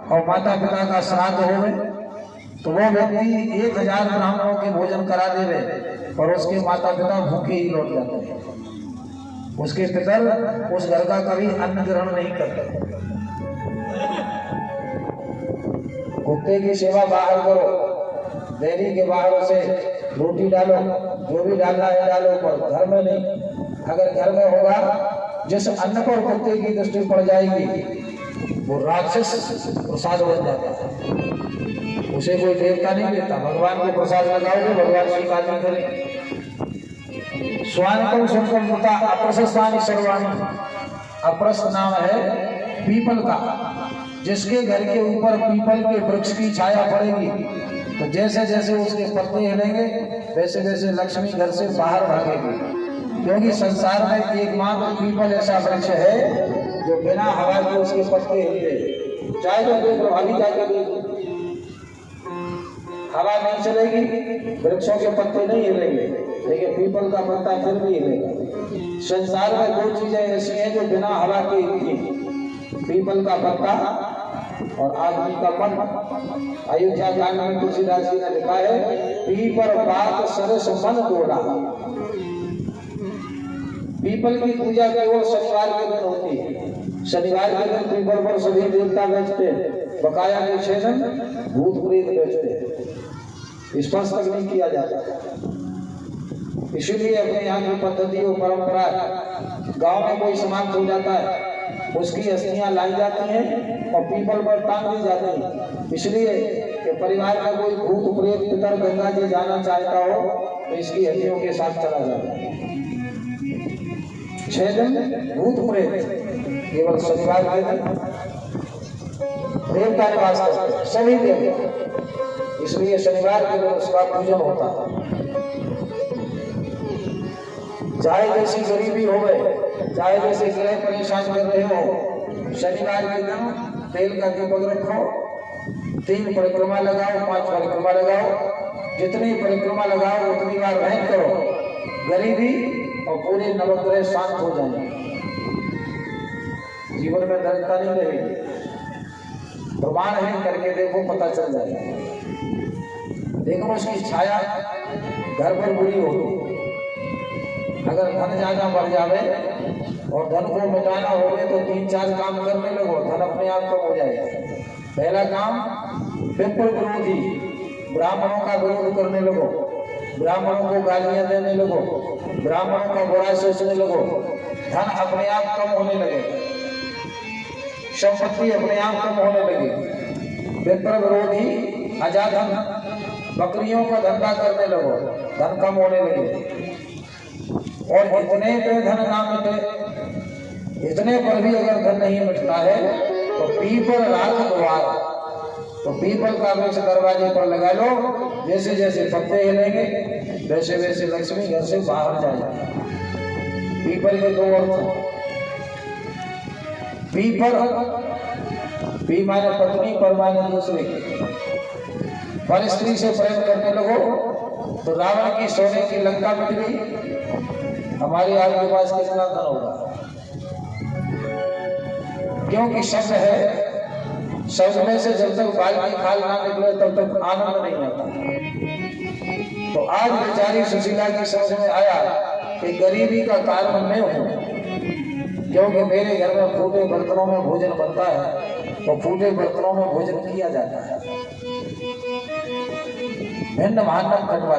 और माता पिता का श्राद्ध होवे तो वो व्यक्ति 1000 ब्राह्मणों के भोजन करा देवे और उसके माता पिता भूखे ही लौट जाते हैं। उसके पितर उस घर का कभी अन्न ग्रहण नहीं करते। कुत्ते की सेवा बाहर करो, डेयरी के बाहर उसे रोटी डालो, जो भी डालना है डालो, पर घर में नहीं। अगर घर में होगा, जिस अन्न पर कुत्ते की दृष्टि पड़ जाएगी वो राक्षस प्रसाद बन जाता है। उसे कोई देवता नहीं देता। भगवान को प्रसाद लगाओगे, भगवान स्वीकार नहीं करेंगे। स्वानिकम संकल्पता अप्रशस्तानि सर्वाणि। अप्रस्थ नाम है पीपल का। जिसके घर के ऊपर पीपल के वृक्ष की छाया पड़ेगी तो जैसे जैसे उसके पत्ते हिलेंगे वैसे वैसे लक्ष्मी घर से बाहर भागेगी। क्योंकि संसार में एकमात्र पीपल ऐसा वृक्ष है जो बिना हवा के उसके पत्ते हिलते। चाहे तो कोई प्रभावी जाके देख, हवा नहीं चलेगी, वृक्षों के पत्ते नहीं हिलेंगे, लेकिन पीपल का पत्ता फिर भी हिलेगा। संसार में दो चीजें ऐसी हैं जो बिना हवा के हिलती, पीपल का पत्ता और आदमी का मन। अयोध्या कांड में तुलसीदास जी ने लिखा है, पीपल बात सरस मन तोड़ा। पीपल की पूजा केवल शनिवार के दिन होती है। शनिवार के दिन पीपल पर सभी देवता बैठते हैं, बकाया के 6 दिन भूत प्रेत बैठते हैं। स्पर्श तक नहीं किया जाता। इसलिए अपने यहाँ की पद्धतियों परंपरा, गांव में कोई समाप्त हो जाता है उसकी अस्थियां लाई जाती हैं और पीपल पर टांग दी जाती हैं। इसलिए कि परिवार का कोई भूत प्रेत पितर गंगा जी जाना चाहता हो तो इसकी हड्डियों के साथ चला जाता है। 6 दिन भूत प्रेत केवल शनिवार के दिन देवता निवास करते हैं, सभी देवता। इसलिए शनिवार के दिन उसका पूजन होता है। चाहे जैसी गरीबी हो गए, चाहे जैसे ग्रह परेशान कर रहे हो, शनिवार के दिन तेल का दीपक रखो, 3 परिक्रमा लगाओ, 5 परिक्रमा लगाओ। जितनी परिक्रमा लगाओ उतनी बार वहन करो, गरीबी और पूरे नवग्रह शांत हो जाएंगे। जीवन में दरिद्रता नहीं रहेगी। प्रमाण है, करके देखो, पता चल जाएगा। लेकिन उसकी छाया घर पर बुरी होगी। अगर धन ज्यादा बढ़ जावे और धन को मिटाना हो तो 3-4 काम करने लगो, धन अपने आप कम हो जाएगा। पहला काम, विप्र विरोधी, ब्राह्मणों का विरोध करने लगो, ब्राह्मणों को गालियां देने लगो, ब्राह्मणों का बुरा सोचने लगो, धन अपने आप कम होने लगे, संपत्ति अपने आप कम होने लगी। विप्र विरोधी, अजाधन, बकरियों का धंधा करने लगो, धन कम होने लगे। और इतने पे धन ना मिटे, इतने पर भी अगर धन नहीं मिटता है तो पीपल राख द्वार, तो पीपल का वृक्ष दरवाजे पर लगा लो। जैसे जैसे पत्ते हिलेंगे वैसे वैसे लक्ष्मी घर से बाहर जाएगी। पीपल के 2 अर्थ। पीपल, पी माने पत्नी, पर माने दूसरे की। पर स्त्री से प्रेम करने लगो तो रावण की सोने की लंका मिट गई। हमारे आपके पास कितना धन होगा? क्योंकि शब्द है, शब्द में से जब तक बाल की खाल ना निकले तब तक आनंद नहीं आता। तो आज बेचारी सुशीला की समझ में आया कि गरीबी का कारण मैं हूं, क्योंकि मेरे घर में फूटे बर्तनों में भोजन बनता है तो फूटे बर्तनों में भोजन किया जाता है। भिन्न भान्नम खटवा।